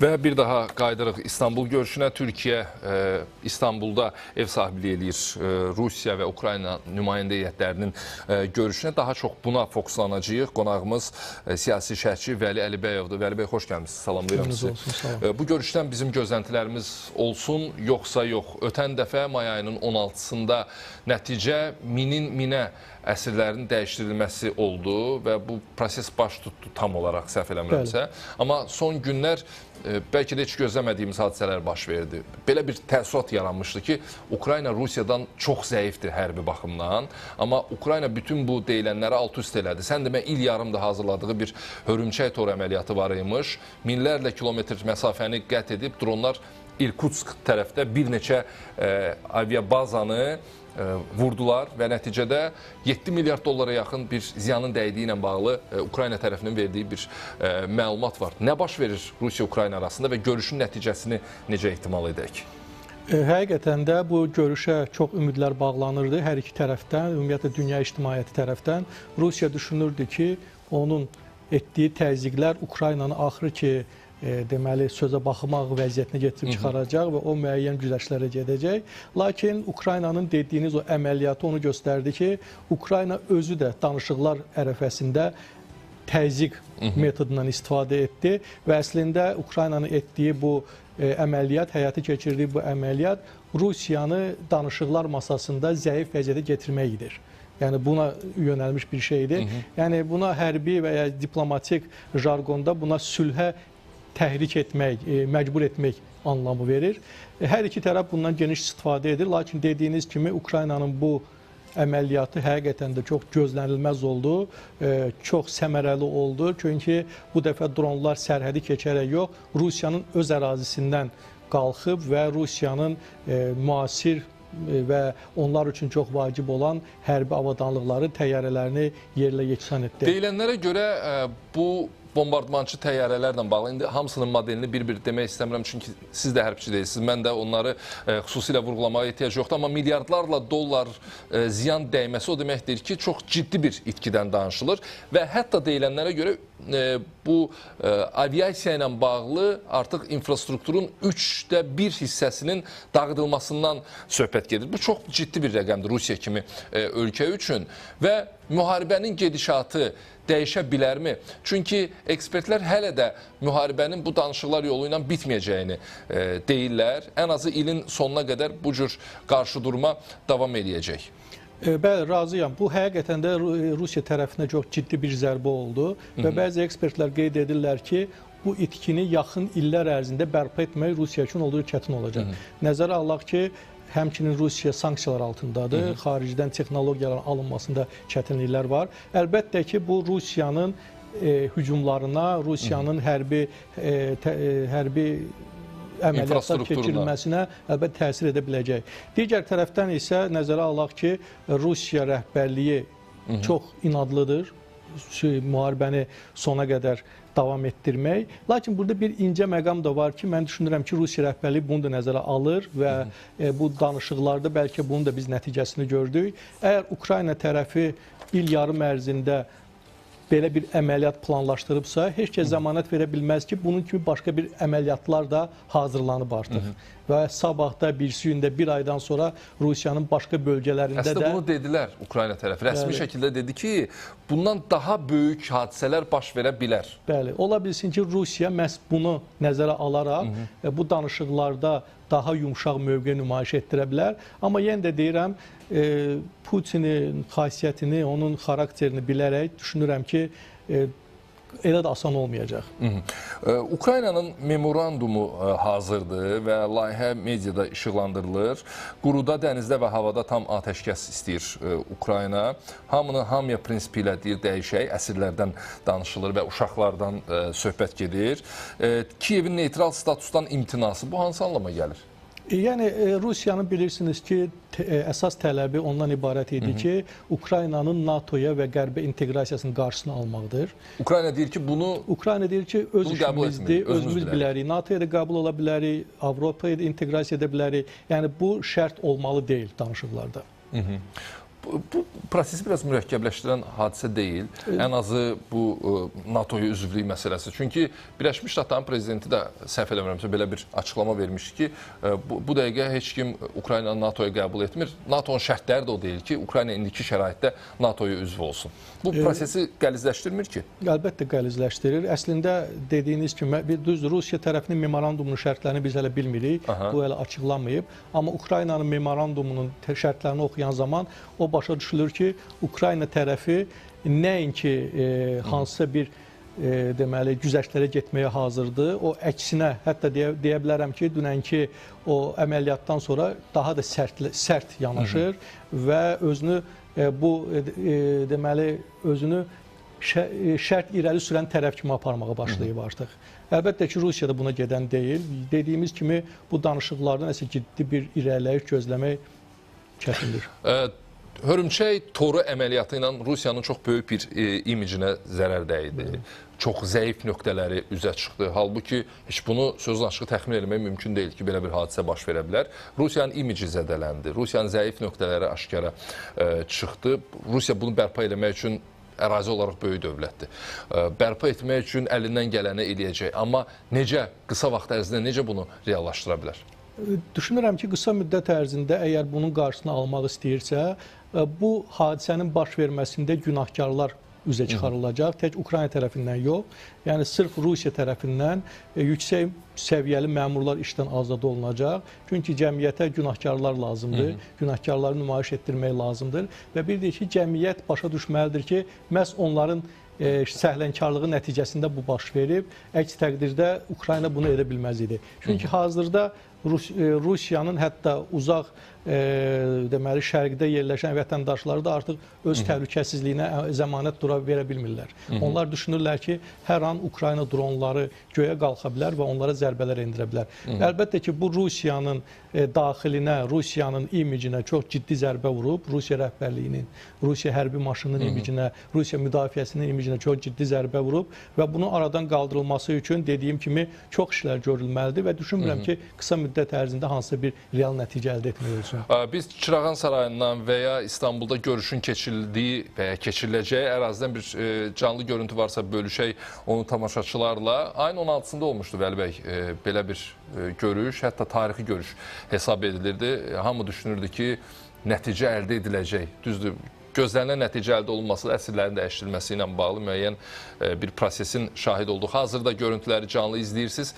Və bir daha qayıdırıq İstanbul görüşünə. Türkiyə İstanbulda ev sahibliyi eləyir Rusiya və Ukrayna nümayəndə heyətlərinin görüşünə. Daha çox buna fokuslanacağıq. Qonağımız siyasi şərhçi Vəli Əlibəyovdur. Vəli bəy, xoş gəlmişsiniz. Salamlayıram sizi. Bu görüşdən bizim gözləntilərimiz olsun, yoxsa yox. Ötən dəfə may ayının 16-sında nəticə minə əsirlərin dəyişdirilməsi oldu və bu proses baş tutdu tam olaraq, səhv eləmirəmsə. Amma son günlər bəlkə də heç gözləmədiyimiz hadisələr baş verdi. Belə bir təəssürat yaranmışdı ki, Ukrayna Rusiyadan çox zəifdir hərbi baxımdan. Amma Ukrayna bütün bu deyilənləri alt-üst elədi. Sən demə, il yarımda hazırladığı bir hörümçək tor əməliyyatı var imiş. Minlərlə kilometr məsafəni qət edib dronlar İrkutsk tərəfdə bir neçə aviabazanı vurdular və nəticədə 7 milyard dollara yaxın bir ziyanın dəydiyi ilə bağlı Ukrayna tərəfinin verdiyi bir məlumat var. Nə baş verir Rusiya-Ukrayna arasında və görüşün nəticəsini necə ehtimal edək? Həqiqətən də bu görüşə çox ümidlər bağlanırdı hər iki tərəfdən, ümumiyyətlə dünya ictimaiyyəti tərəfdən. Rusiya düşünürdü ki, onun etdiyi təzyiqlər Ukraynanı axırı ki, deməli, sözə baxmaq vəziyyətinə getirib çıxaracaq və o müəyyən güzəştlərə gedəcək. Lakin Ukraynanın dediyiniz o əməliyyatı onu göstərdi ki, Ukrayna özü də danışıqlar ərəfəsində təzyiq metodundan istifadə etdi və əslində Ukraynanın etdiyi bu əməliyyat, həyata keçirdiyi bu əməliyyat Rusiyanı danışıqlar masasında zəif vəziyyətə getirməkdir. Yəni buna yönəlmiş bir şeydir. Yəni buna hərbi və ya diplomatik jargonda buna sülhə təhrik etmək, məcbur etmək anlamı verir. Hər iki tərəf bundan geniş istifadə edir. Lakin dediyiniz kimi Ukraynanın bu əməliyyatı həqiqətən də çox gözlənilməz oldu, çox səmərəli oldu. Çünki bu dəfə dronlar sərhədi keçərək yox, Rusiyanın öz ərazisindən qalxıb və Rusiyanın müasir və onlar üçün çox vacib olan hərbi avadanlıqları, təyyarələrini yerlə yeksan etdi. Deyilənlərə görə bu bombardmançı təyyarələrlə bağlı, indi hamısının modelini bir-bir demək istəmirəm, çünki siz də hərbçi deyirsiniz, mən də onları xüsusilə vurğulamağa ehtiyac yoxdur, amma milyardlarla dollar ziyan dəyməsi o deməkdir ki, çox ciddi bir itkidən danışılır və hətta deyilənlərə görə bu aviasiya ilə bağlı artıq infrastrukturun 1/3 hissəsinin dağıdılmasından söhbət gedir. Bu çox ciddi bir rəqəmdir Rusiya kimi ölkə üçün və müharibənin gedişatı dəyişə bilərmi? Çünki ekspertlər hələ də müharibənin bu danışıqlar yolu ilə bitməyəcəyini deyirlər. Ən azı ilin sonuna qədər bu cür qarşıdurma davam edəcək. Bəli, razıyam. Bu həqiqətən də Rusiya tərəfinə çox ciddi bir zərbə oldu və bəzi ekspertlər qeyd edirlər ki, bu itkini yaxın illər ərzində bərpa etmək Rusiya üçün olduğu çətin olacaq. Nəzərə alaq ki, həmçinin Rusiya sanksiyalar altındadır, xaricdən texnologiyaların alınmasında çətinliklər var. Əlbəttə ki, bu Rusiyanın hücumlarına, Rusiyanın hərbi əməliyyatlar keçirilməsinə əlbəttə təsir edə biləcək. Digər tərəfdən isə nəzərə alaq ki, Rusiya rəhbərliyi çox inadlıdır, müharibəni sona qədər davam etdirmək. Lakin burada bir incə məqam da var ki, mən düşünürəm ki, Rusiya rəhbərliyi bunu da nəzərə alır və bu danışıqlarda bəlkə bunun da biz nəticəsini gördük. Əgər Ukrayna tərəfi il yarım ərzində belə bir əməliyyat planlaşdırıbsa, heç kəs zəmanət verə bilməz ki, bunun kimi başqa bir əməliyyatlar da hazırlanıb artıq. Və sabahda, birisi gündə, bir aydan sonra Rusiyanın başqa bölgələrində də... Əslində bunu dedilər Ukrayna tərəfi. Rəsmi şəkildə dedi ki, bundan daha böyük hadisələr baş verə bilər. Bəli, ola bilsin ki, Rusiya məhz bunu nəzərə alaraq bu danışıqlarda daha yumşaq mövqe nümayiş etdirə bilər. Amma yenə də deyirəm, Putinin xasiyyətini, onun xarakterini bilərək düşünürəm ki, elə də asan olmayacaq. Ukraynanın memorandumu hazırdır və layihə mediada işıqlandırılır. Quruda, dənizdə və havada tam atəşkəs istəyir Ukrayna. Hamını hamıya prinsipi ilə deyir, dəyişək, əsirlərdən danışılır və uşaqlardan söhbət gedir. Kiyevin neytral statusdan imtinası bu hansı anlama gəlir? Yəni, Rusiyanın bilirsiniz ki, əsas tələbi ondan ibarət idi ki, Ukraynanın NATO-ya və qərbə inteqrasiyasının qarşısını almaqdır. Ukrayna deyir ki, Ukrayna deyir ki, öz işimizdir, özümüz bilərik. NATO-ya da qəbul ola bilərik, Avropaya da inteqrasiya edə bilərik. Yəni, bu şərt olmalı deyil danışıqlarda. bu prosesi biraz mürəkkəbləşdirən hadisə deyil. Ən azı bu NATO-ya üzvlük məsələsi. Çünki Birləşmiş Ştatların prezidenti də səhv eləmirəmsə belə bir açıqlama vermişdi ki, bu dəqiqə heç kim Ukraynanı NATO-ya qəbul etmir. NATO-nun şərtləri də o deyil ki, Ukrayna indiki şəraitdə NATO-ya üzv olsun. Bu prosesi qəlizləşdirmir ki? Əlbəttə qəlizləşdirir. Əslində dediyiniz kimi düz Rusiya tərəfinin memorandumunun şərtlərini biz hələ bilmirik. Bu hələ açıqlanmayıb. Amma Ukraynanın memorandumunun şərtlərini oxuyan zaman o başa düşülür ki, Ukrayna tərəfi nəinki hansısa bir deməli güzəştlərə getməyə hazırdır. O əksinə, hətta deyə bilərəm ki, dünənki o əməliyyatdan sonra daha da sərt yanaşır və özünü bu deməli özünü şərt irəli sürən tərəf kimi aparmağa başlayıb artıq. Əlbəttə ki, Rusiya da buna gedən deyil. Dediyimiz kimi bu danışıqlardan nəsə ciddi bir irəliləyiş gözləmək çətindir. Hörümçək toru əməliyyatı ilə Rusiyanın çox böyük bir imicinə zərər dəydi. Çox zəif nöqtələri üzə çıxdı. Halbuki heç bunu sözün açığı təxmin etmək mümkün deyil ki, belə bir hadisə baş verə bilər. Rusiyanın imici zədələndi. Rusiyanın zəif nöqtələri aşkara çıxdı. Rusiya bunu bərpa etmək üçün ərazi olaraq böyük dövlətdir. Bərpa etmək üçün əlindən gələni eləyəcək. Amma necə, qısa vaxt ərzində necə bunu reallaşdıra bilər? Düşünürəm ki, qısa müddət ərzində əgər bunun qarşısını almaq istəyirsə, bu hadisənin baş verməsində günahkarlar üzə çıxarılacaq. Tək Ukrayna tərəfindən yox, yəni sırf Rusiya tərəfindən yüksək səviyyəli məmurlar işdən azad olunacaq. Çünki cəmiyyətə günahkarlar lazımdır, günahkarları nümayiş etdirmək lazımdır və bir də ki, cəmiyyət başa düşməlidir ki, məhz onların səhlənkarlığı nəticəsində bu baş verib. Əks təqdirdə Ukrayna bunu edə bilməz idi. Çünki hazırda Rusiyanın hətta uzaq deməli şərqdə yerləşən vətəndaşları da artıq öz təhlükəsizliyinə zəmanət dura verə bilmirlər. Onlar düşünürlər ki, hər an Ukrayna dronları göyə qalxa bilər və onlara zərbələr endirə bilər. Əlbəttə ki, bu Rusiyanın daxilinə, Rusiyanın imicinə çox ciddi zərbə vurub, Rusiya rəhbərliyinin, Rusiya hərbi maşınının imicinə, Rusiya müdafiəsinin imicinə çox ciddi zərbə vurub və bunun aradan qaldırılması üçün dediyim kimi çox işlər görülməlidir və düşünmürəm ki, qısa müddət ərzində hansısa bir real nəticə əldə etmək olsun. Biz Çırağan Sarayından və ya İstanbulda görüşün keçirildiyi və ya keçiriləcəyi ərazidən bir canlı görüntü varsa bölüşək onu tamaşaçılarla. Ayın 16-sında olmuşdu Vəli bəy belə bir görüş, hətta tarixi görüş hesab edilirdi. Hamı düşünürdü ki, nəticə əldə ediləcək. Düzdür, gözlənilən nəticə əldə olunması da əsirlərin dəyişdirilməsi ilə bağlı müəyyən bir prosesin şahid olduq. Hazırda görüntüləri canlı izləyirsiniz.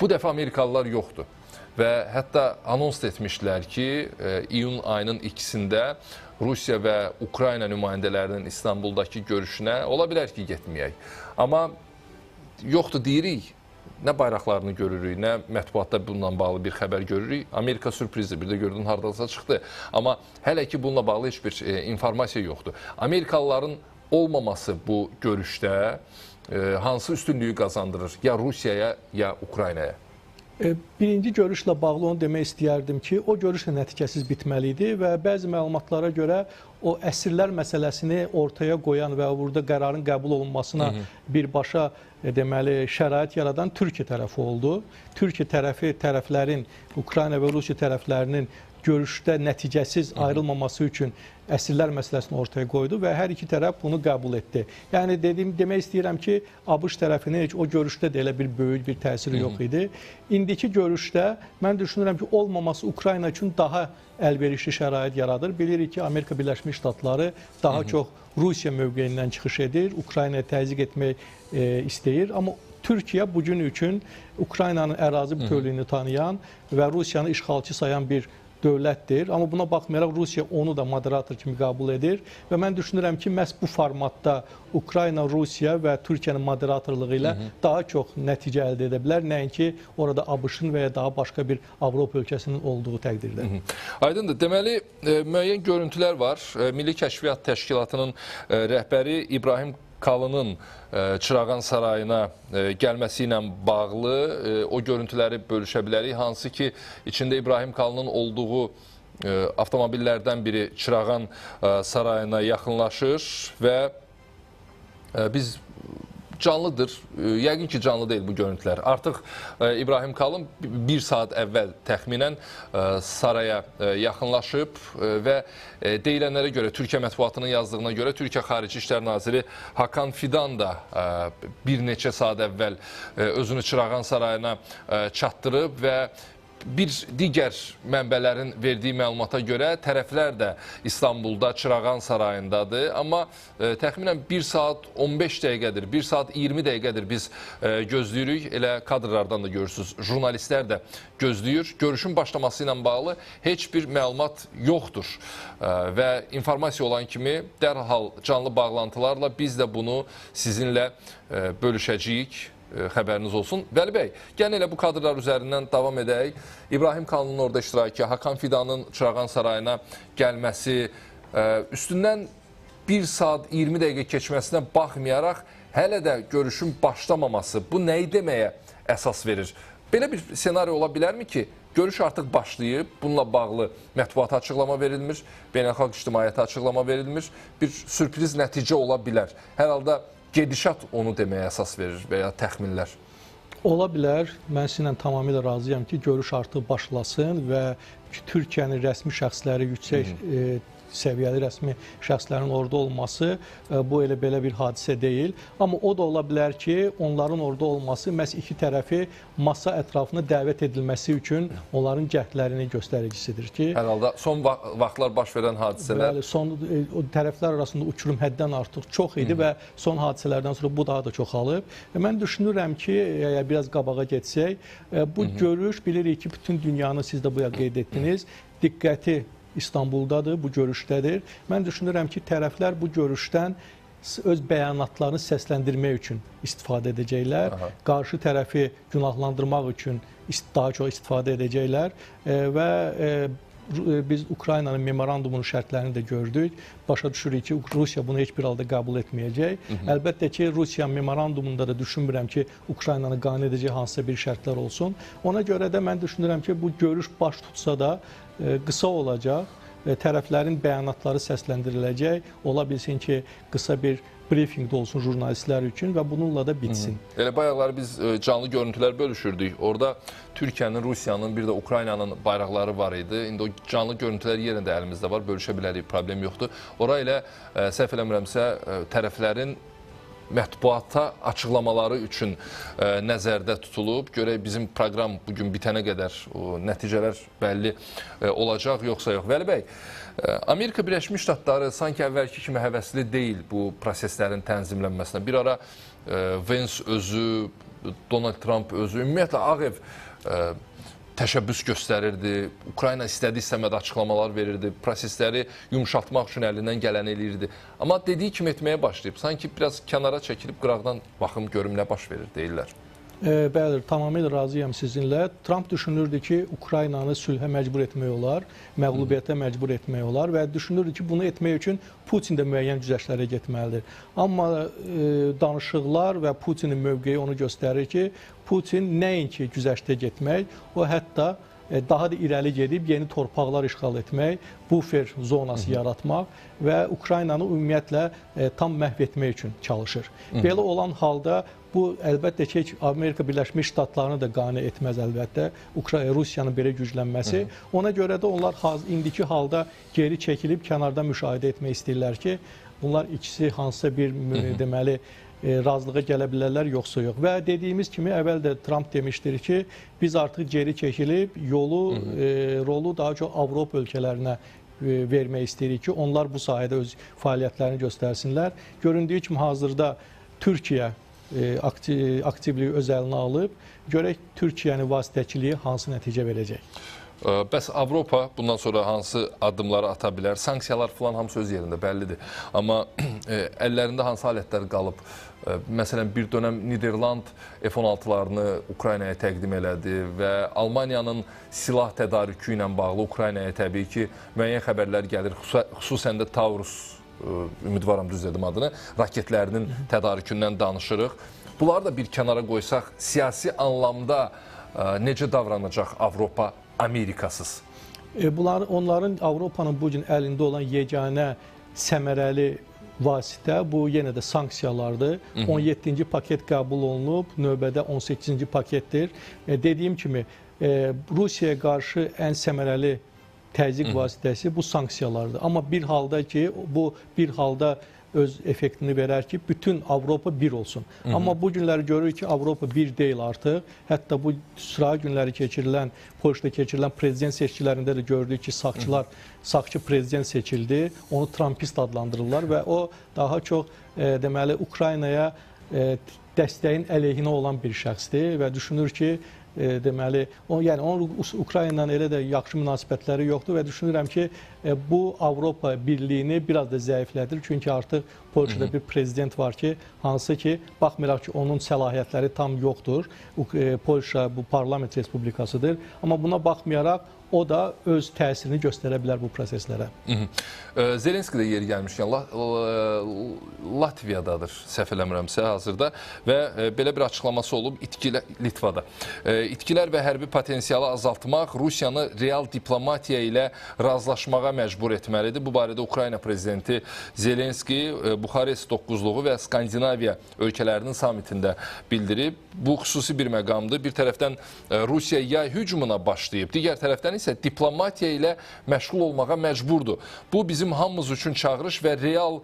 Bu dəfə Amerikalılar yoxdur. Və hətta anons etmişdilər ki, iyun ayının 2-sində Rusiya və Ukrayna nümayəndələrinin İstanbuldakı görüşünə ola bilər ki, getməyək. Amma yoxdur deyirik, nə bayraqlarını görürük, nə mətbuatda bununla bağlı bir xəbər görürük. Amerika sürprizdir, bir də gördün hardasa çıxdı. Amma hələ ki, bununla bağlı heç bir informasiya yoxdur. Amerikalıların olmaması bu görüşdə hansı üstünlüyü qazandırır ya Rusiyaya, ya Ukraynaya? Birinci görüşlə bağlı onu demək istəyərdim ki, o görüş nəticəsiz bitməli idi və bəzi məlumatlara görə o əsirlər məsələsini ortaya qoyan və burada qərarın qəbul olunmasına birbaşa deməli şərait yaradan Türkiyə tərəfi oldu. Türkiyə tərəflərin, Ukrayna və Rusiya tərəflərinin görüşdə nəticəsiz ayrılmaması üçün əsirlər məsələsini ortaya qoydu və hər iki tərəf bunu qəbul etdi. Yəni demək istəyirəm ki, ABŞ tərəfinin heç o görüşdə də elə bir böyük bir təsiri yox idi. İndiki görüşdə mən düşünürəm ki, olmaması Ukrayna üçün daha əlverişli şərait yaradır. Bilirik ki, Amerika Birləşmiş Ştatları daha çox Rusiya mövqeyindən çıxış edir, Ukraynaya təzyiq etmək istəyir. Amma Türkiyə bugün üçün Ukraynanın ərazi bütövlüyünü tanıyan və Rusiyanı işğalçı sayan bir dövlətdir. Amma buna baxmayaraq Rusiya onu da moderator kimi qəbul edir və mən düşünürəm ki, məhz bu formatda Ukrayna, Rusiya və Türkiyənin moderatorluğu ilə daha çox nəticə əldə edə bilər, nəinki orada ABŞ-ın və ya daha başqa bir Avropa ölkəsinin olduğu təqdirdə. Aydındır. Deməli, müəyyən görüntülər var. Milli Kəşfiyyat Təşkilatının rəhbəri İbrahim Kalının Çırağan Sarayına gəlməsi ilə bağlı o görüntüləri bölüşə bilərik. Hansı ki, içində İbrahim Kalının olduğu avtomobillərdən biri Çırağan Sarayına yaxınlaşır və biz canlıdır. Yəqin ki, canlı deyil bu görüntülər. Artıq İbrahim Kalın bir saat əvvəl təxminən saraya yaxınlaşıb və deyilənlərə görə, Türkiyə mətbuatının yazdığına görə, Türkiyə Xarici İşlər Naziri Hakan Fidan da bir neçə saat əvvəl özünü Çırağan Sarayına çatdırıb və bir digər mənbələrin verdiyi məlumata görə tərəflər də İstanbulda Çırağan Sarayındadır. Amma təxminən 1 saat 15 dəqiqədir, 1 saat 20 dəqiqədir biz gözləyirik. Elə kadrlardan da görürsünüz, jurnalistlər də gözləyir. Görüşün başlaması ilə bağlı heç bir məlumat yoxdur. Və informasiya olan kimi dərhal canlı bağlantılarla biz də bunu sizinlə bölüşəcəyik. Xəbəriniz olsun. Vəli bəy, gəlin elə bu kadrlar üzərindən davam edək. İbrahim Kalının orada iştirakı, Hakan Fidanın Çırağan Sarayına gəlməsi, üstündən 1 saat 20 dəqiqə keçməsinə baxmayaraq hələ də görüşün başlamaması bu nəyi deməyə əsas verir? Belə bir senaryo ola bilərmi ki, görüş artıq başlayıb, bununla bağlı mətbuata açıqlama verilmir, beynəlxalq ictimaiyyətə açıqlama verilmir, bir sürpriz nəticə ola bilər. Hər halda gedişat onu deməyə əsas verir və ya təxminlər. Ola bilər, mən sizinlə tamamilə razıyam ki, görüş artıq başlasın və Türkiyənin rəsmi şəxsləri, yüksək səviyyəli rəsmi şəxslərin orada olması bu elə belə bir hadisə deyil. Amma o da ola bilər ki, onların orada olması məhz iki tərəfi masa ətrafına dəvət edilməsi üçün onların cəhdlərini göstəricisidir ki, hər halda son vaxtlar baş verən hadisələr. Bəli, o tərəflər arasında uçurum həddən artıq çox idi və son hadisələrdən sonra bu daha da çoxalıb. Mən düşünürəm ki, biraz qabağa getsək, bu görüş bilirik ki, bütün dünyanı siz də bu qeyd etdiniz, diqqəti İstanbuldadır, bu görüşdədir. Mən düşünürəm ki, tərəflər bu görüşdən öz bəyanatlarını səsləndirmək üçün istifadə edəcəklər. Qarşı tərəfi günahlandırmaq üçün daha çox istifadə edəcəklər və biz Ukraynanın memorandumunun şərtlərini də gördük. Başa düşürük ki, Rusiya bunu heç bir halda qəbul etməyəcək. Əlbəttə ki, Rusiya memorandumunda da düşünmürəm ki, Ukraynanı qane edəcək hansısa bir şərtlər olsun. Ona görə də mən düşünürəm ki, bu görüş baş tutsa da qısa olacaq. Tərəflərin bəyanatları səsləndiriləcək. Ola bilsin ki, qısa bir briefing də olsun jurnalistlər üçün və bununla da bitsin. Elə bayaqları biz canlı görüntülər bölüşürdük. Orada Türkiyənin, Rusiyanın, bir də Ukraynanın bayraqları var idi. İndi o canlı görüntülər yerində əlimizdə var. Bölüşə bilərik, problem yoxdur. Ora ilə səhv eləmirəmsə tərəflərin mətbuata açıqlamaları üçün nəzərdə tutulub. Görək bizim proqram bugün bitənə qədər o nəticələr bəlli olacaq, yoxsa yox. Vəli bəy, Amerika Birləşmiş Ştatları sanki əvvəlki kimi həvəsli deyil bu proseslərin tənzimlənməsinə. Bir ara Vance özü, Donald Trump özü, ümumiyyətlə Ağ Ev təşəbbüs göstərirdi. Ukrayna istədi-istəmədi açıqlamalar verirdi. Prosesləri yumuşatmaq üçün əlindən gələni eləyirdi. Amma dediyi kimi etməyə başlayıb. Sanki biraz kənara çəkilib qıraqdan baxım, görüm nə baş verir deyirlər. Bəli, tamamilə razıyam sizinlə. Trump düşünürdü ki, Ukraynanı sülhə məcbur etmək olar, məğlubiyyətə məcbur etmək olar və düşünürdü ki, bunu etmək üçün Putin də müəyyən güzəştlərə getməlidir. Amma danışıqlar və Putinin mövqeyi onu göstərir ki, Putin nəinki güzəştə getmək, o hətta daha da irəli gedib yeni torpaqlar işğal etmək, bufer zonası yaratmaq və Ukraynanı ümumiyyətlə tam məhv etmək üçün çalışır. Belə olan halda bu əlbəttə ki, Amerika Birləşmiş Ştatlarını da qane etməz əlbəttə, Rusiyanın belə güclənməsi. Ona görə də onlar indiki halda geri çəkilib kənarda müşahidə etmək istəyirlər ki, bunlar ikisi hansısa bir deməli razılığa gələ bilərlər, yoxsa yox. Və dediyimiz kimi, əvvəl də Trump demişdir ki, biz artıq geri çəkilib rolu daha çox Avropa ölkələrinə vermək istəyirik ki, onlar bu sahədə öz fəaliyyətlərini göstərsinlər. Göründüyü kimi hazırda Türkiyə aktivliyi öz əlinə alıb, görək Türkiyənin vasitəçiliyi hansı nəticə verəcək. Bəs Avropa bundan sonra hansı addımları ata bilər? Sanksiyalar falan hamısı öz yerində, bəllidir. Amma əllərində hansı alətlər qalıb? Məsələn, bir dönəm Niderland F-16'larını Ukraynaya təqdim elədi və Almaniyanın silah tədarükü ilə bağlı Ukraynaya təbii ki, müəyyən xəbərlər gəlir. Xüsusən də Taurus, ümidvaram düz dedim adını, raketlərinin tədarükündən danışırıq. Bunları da bir kənara qoysaq, siyasi anlamda necə davranacaq Avropa Amerikasız? Onların, Avropanın bugün əlində olan yeganə səmərəli vasitə bu yenə də sanksiyalardır. 17-ci paket qəbul olunub, növbədə 18-ci paketdir. Dediyim kimi, Rusiyaya qarşı ən səmərəli təzyiq vasitəsi bu sanksiyalardır. Amma bir halda ki, bu bir halda öz effektini verər ki, bütün Avropa bir olsun. Amma bu günləri görürük ki, Avropa bir deyil artıq. Hətta bu sırağı günləri keçirilən, Polşada keçirilən prezident seçkilərində də gördük ki, sağçı prezident seçildi. Onu Trumpist adlandırırlar və o daha çox deməli Ukraynaya dəstəyin əleyhinə olan bir şəxsdir və düşünür ki, deməli, yəni onun Ukrayna ilə elə də yaxşı münasibətləri yoxdur və düşünürəm ki, bu Avropa Birliyini biraz da zəiflədir. Çünki artıq Polşada bir prezident var ki, hansı ki, baxmayaraq ki, onun səlahiyyətləri tam yoxdur. Polşa bu parlament respublikasıdır. Amma buna baxmayaraq o da öz təsirini göstərə bilər bu proseslərə. Zelenski də yeri gəlmişkən Latviyadadır, səhv eləmirəmsə hazırda və belə bir açıqlaması olub Litvada. İtkilər və hərbi potensialı azaltmaq Rusiyanı real diplomatiya ilə razılaşmağa məcbur etməlidir. Bu barədə Ukrayna prezidenti Zelenski Buxarest 9-luğu və Skandinaviya ölkələrinin samitində bildirib. Bu xüsusi bir məqamdır. Bir tərəfdən Rusiya yay hücumuna başlayıb, digər tərəfdən isə diplomatiya ilə məşğul olmağa məcburdur. Bu bizim hamımız üçün çağırış və real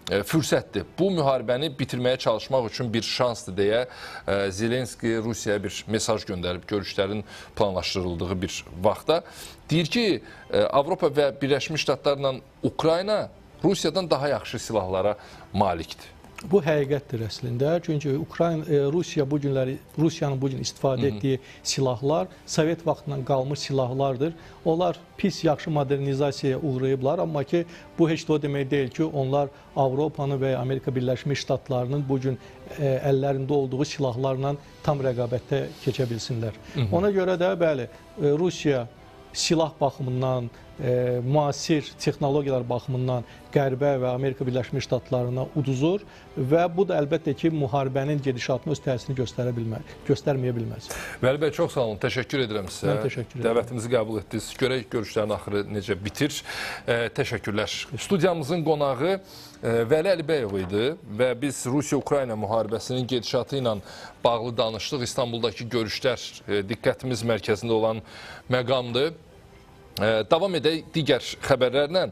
fürsətdir. Bu müharibəni bitirməyə çalışmaq üçün bir şansdır deyə Zelenski Rusiyaya bir mesaj göndərib görüşlərin planlaşdırıldığı bir vaxtda. Deyir ki, Avropa və Birləşmiş Ştatlarla Ukrayna Rusiyadan daha yaxşı silahlara malikdir. Bu həqiqətdir əslində. Çünki Rusiyanın bu gün istifadə etdiyi silahlar Sovet vaxtından qalmış silahlardır. Onlar pis, yaxşı modernizasiyaya uğrayıblar. Amma ki, bu heç də o demək deyil ki, onlar Avropanı və Amerika Birləşmiş Ştatlarının bu gün əllərində olduğu silahlarla tam rəqabətdə keçə bilsinlər. Ona görə də, bəli, Rusiya silah baxımından, müasir texnologiyalar baxımından Qərbə və Amerika Birləşmiş Ştatlarına uduzur və bu da əlbəttə ki, müharibənin gedişatına öz təsirini göstərməyə bilməz. Vəli bəy, çox sağ olun. Təşəkkür edirəm sizə. Mən təşəkkür edirəm. Dəvətimizi qəbul etdiniz. Görək görüşlərin axırı necə bitir. Təşəkkürlər. Studiyamızın qonağı Vəli Əlibəyov idi və biz Rusiya-Ukrayna müharibəsinin gedişatı ilə bağlı danışdıq. İstanbuldakı görüşlər diqqətimiz mərkəzində olan məqamdır. Davam edək digər xəbərlərlə.